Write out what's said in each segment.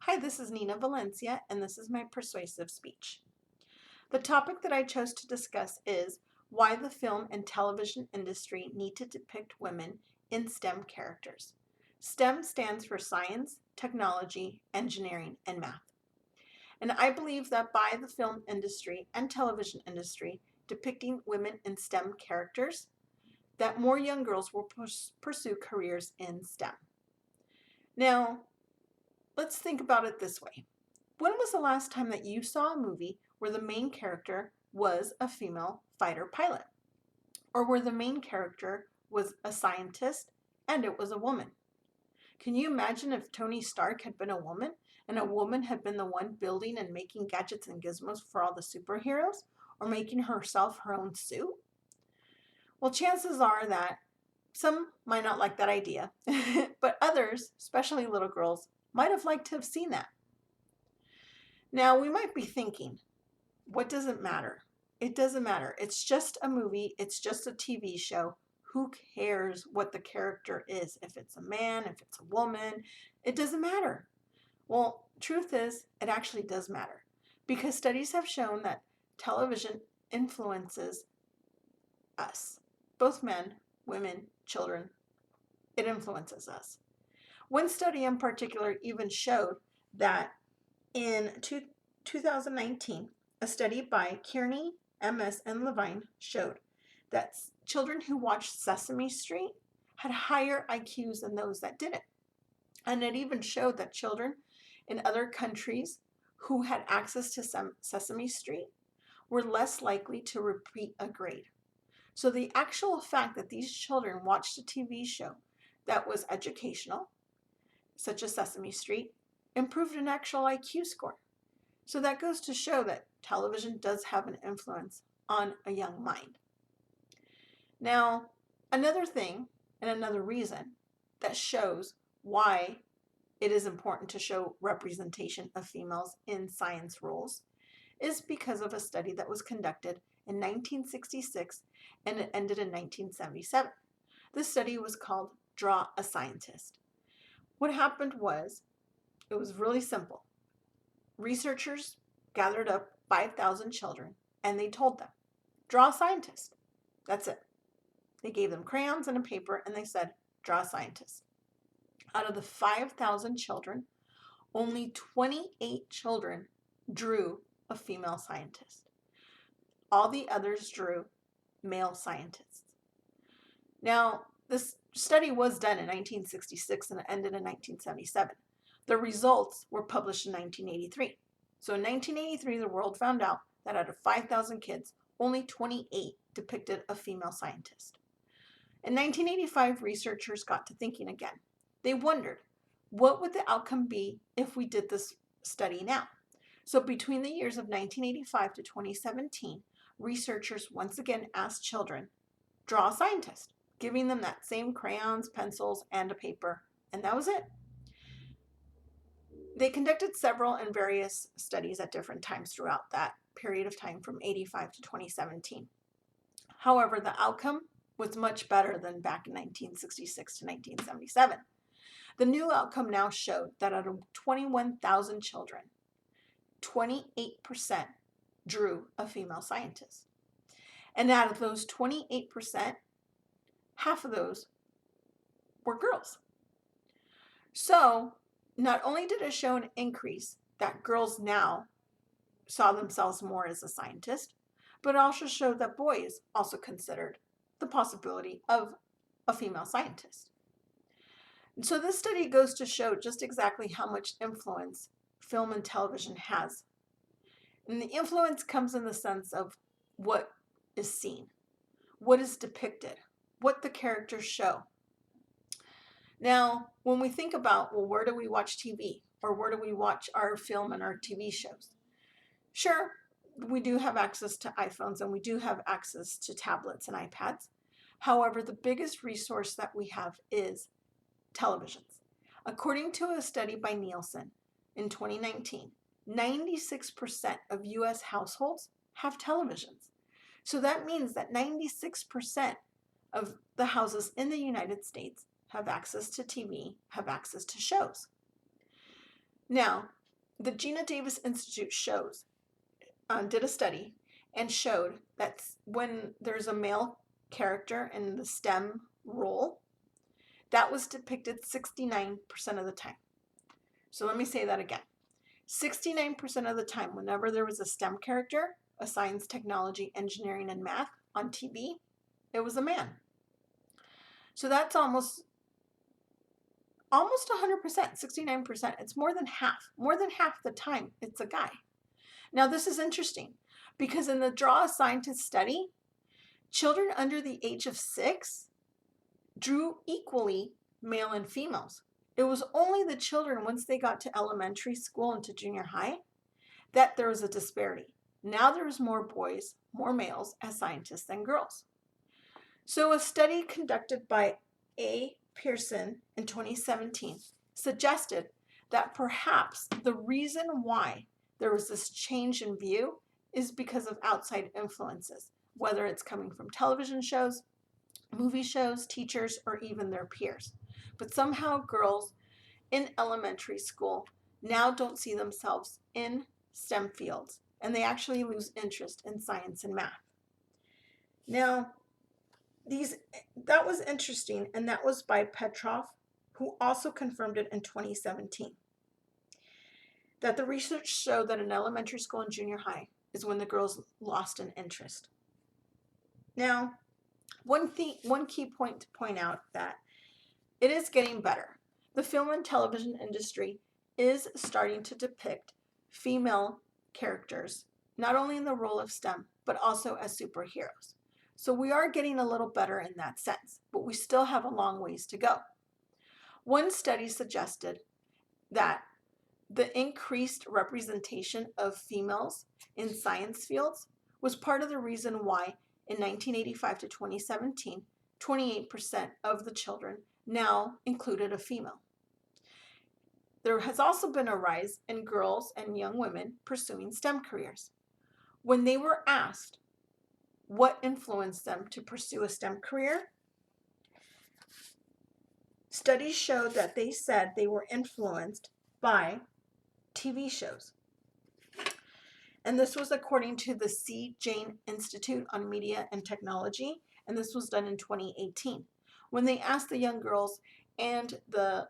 Hi, this is Nina Valencia, and this is my persuasive speech. The topic that I chose to discuss is why the film and television industry need to depict women in STEM characters. STEM stands for science, technology, engineering, and math. And I believe that by the film industry and television industry depicting women in STEM characters, that more young girls will pursue careers in STEM. Now, let's think about it this way. When was the last time that you saw a movie where the main character was a female fighter pilot? Or where the main character was a scientist and it was a woman? Can you imagine if Tony Stark had been a woman and a woman had been the one building and making gadgets and gizmos for all the superheroes or making herself her own suit? Well, chances are that some might not like that idea, but others, especially little girls, might have liked to have seen that. Now, we might be thinking, what does it matter? It doesn't matter. It's just a movie. It's just a TV show. Who cares what the character is? If it's a man, if it's a woman, it doesn't matter. Well, truth is, it actually does matter because studies have shown that television influences us, both men, women, children. It influences us. One study in particular even showed that in 2019, a study by Kearney, MS, and Levine showed that children who watched Sesame Street had higher IQs than those that didn't. And it even showed that children in other countries who had access to Sesame Street were less likely to repeat a grade. So the actual fact that these children watched a TV show that was educational, such as Sesame Street, improved an actual IQ score. So that goes to show that television does have an influence on a young mind. Now, another thing and another reason that shows why it is important to show representation of females in science roles is because of a study that was conducted in 1966 and it ended in 1977. This study was called Draw a Scientist. What happened was, it was really simple. Researchers gathered up 5,000 children and they told them, draw a scientist. That's it. They gave them crayons and a paper and they said, draw a scientist. Out of the 5,000 children, only 28 children drew a female scientist. All the others drew male scientists. Now, this study was done in 1966 and it ended in 1977. The results were published in 1983. So in 1983, the world found out that out of 5,000 kids, only 28 depicted a female scientist. In 1985, researchers got to thinking again. They wondered, what would the outcome be if we did this study now? So between the years of 1985 to 2017, researchers once again asked children, draw a scientist, giving them that same crayons, pencils, and a paper, and that was it. They conducted several and various studies at different times throughout that period of time from 85 to 2017. However, the outcome was much better than back in 1966 to 1977. The new outcome now showed that out of 21,000 children, 28% drew a female scientist. And out of those 28%, half of those were girls. So not only did it show an increase that girls now saw themselves more as a scientist, but it also showed that boys also considered the possibility of a female scientist. And so this study goes to show just exactly how much influence film and television has. And the influence comes in the sense of what is seen, what is depicted, what the characters show. Now, when we think about, well, where do we watch TV? Or where do we watch our film and our TV shows? Sure, we do have access to iPhones and we do have access to tablets and iPads. However, the biggest resource that we have is televisions. According to a study by Nielsen in 2019, 96% of US households have televisions. So that means that 96% of the houses in the United States have access to TV, have access to shows. Now, the Gina Davis Institute did a study and showed that when there's a male character in the STEM role, that was depicted 69% of the time. So let me say that again. 69% of the time, whenever there was a STEM character, a science, technology, engineering, and math on TV, it was a man. So that's almost 100%, 69%. It's more than half. More than half the time, it's a guy. Now, this is interesting because in the Draw a Scientist study, children under the age of 6 drew equally male and females. It was only the children, once they got to elementary school and to junior high, that there was a disparity. Now there's more boys, more males as scientists than girls. So a study conducted by A. Pearson in 2017 suggested that perhaps the reason why there was this change in view is because of outside influences, whether it's coming from television shows, movie shows, teachers, or even their peers. But somehow girls in elementary school now don't see themselves in STEM fields, and they actually lose interest in science and math. Now, that was interesting, and that was by Petrov, who also confirmed it in 2017. That the research showed that in elementary school and junior high is when the girls lost an interest. Now, one key point to point out that it is getting better. The film and television industry is starting to depict female characters, not only in the role of STEM, but also as superheroes. So we are getting a little better in that sense, but we still have a long ways to go. One study suggested that the increased representation of females in science fields was part of the reason why in 1985 to 2017, 28% of the children now included a female. There has also been a rise in girls and young women pursuing STEM careers. When they were asked what influenced them to pursue a STEM career, studies showed that they said they were influenced by TV shows. And this was according to the C. Jane Institute on Media and Technology, and this was done in 2018. When they asked the young girls and the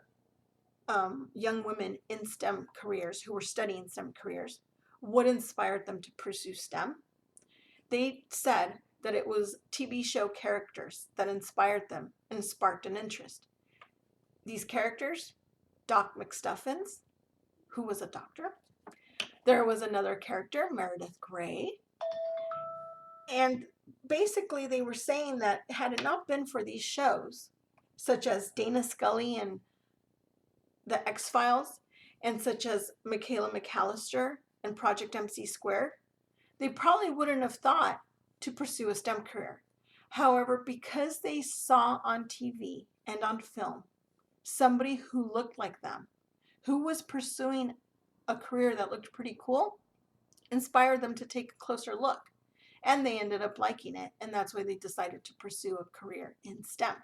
young women in STEM careers who were studying STEM careers, what inspired them to pursue STEM, they said that it was TV show characters that inspired them and sparked an interest. These characters, Doc McStuffins, who was a doctor. There was another character, Meredith Grey. And basically they were saying that had it not been for these shows, such as Dana Scully and The X-Files, and such as Michaela McAllister and Project MC Squared, they probably wouldn't have thought to pursue a STEM career. However, because they saw on TV and on film somebody who looked like them, who was pursuing a career that looked pretty cool, inspired them to take a closer look. And they ended up liking it, and that's why they decided to pursue a career in STEM.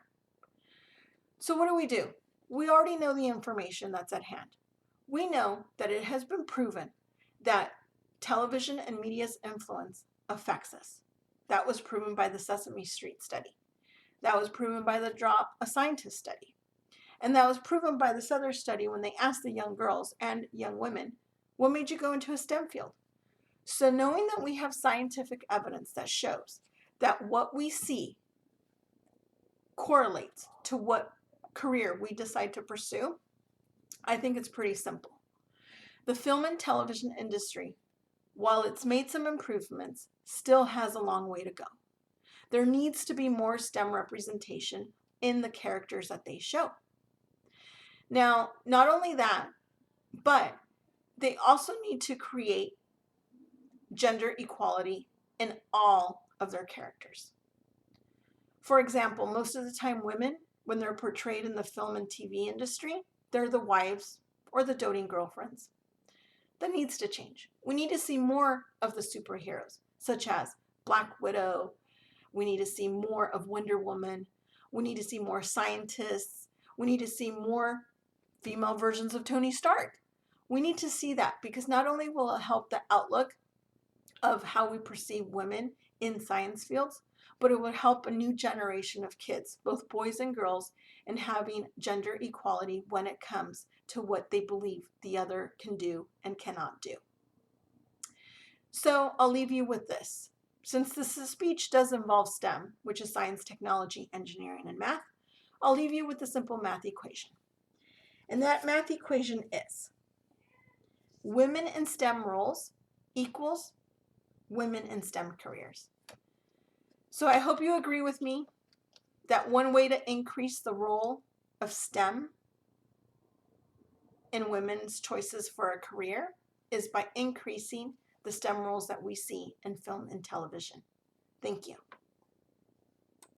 So what do? We already know the information that's at hand. We know that it has been proven that television and media's influence affects us. That was proven by the Sesame Street study. That was proven by the Draw a Scientist study. And that was proven by this other study when they asked the young girls and young women, what made you go into a STEM field? So knowing that we have scientific evidence that shows that what we see correlates to what career we decide to pursue, I think it's pretty simple. The film and television industry, while it's made some improvements, still has a long way to go. There needs to be more STEM representation in the characters that they show. Now, not only that, but they also need to create gender equality in all of their characters. For example, most of the time women, when they're portrayed in the film and TV industry, they're the wives or the doting girlfriends. That needs to change. We need to see more of the superheroes, such as Black Widow. We need to see more of Wonder Woman. We need to see more scientists. We need to see more female versions of Tony Stark. We need to see that because not only will it help the outlook of how we perceive women in science fields, but it would help a new generation of kids, both boys and girls, in having gender equality when it comes to what they believe the other can do and cannot do. So I'll leave you with this. Since this speech does involve STEM, which is science, technology, engineering, and math, I'll leave you with a simple math equation. And that math equation is women in STEM roles equals women in STEM careers. So I hope you agree with me that one way to increase the role of STEM in women's choices for a career is by increasing the STEM roles that we see in film and television. Thank you.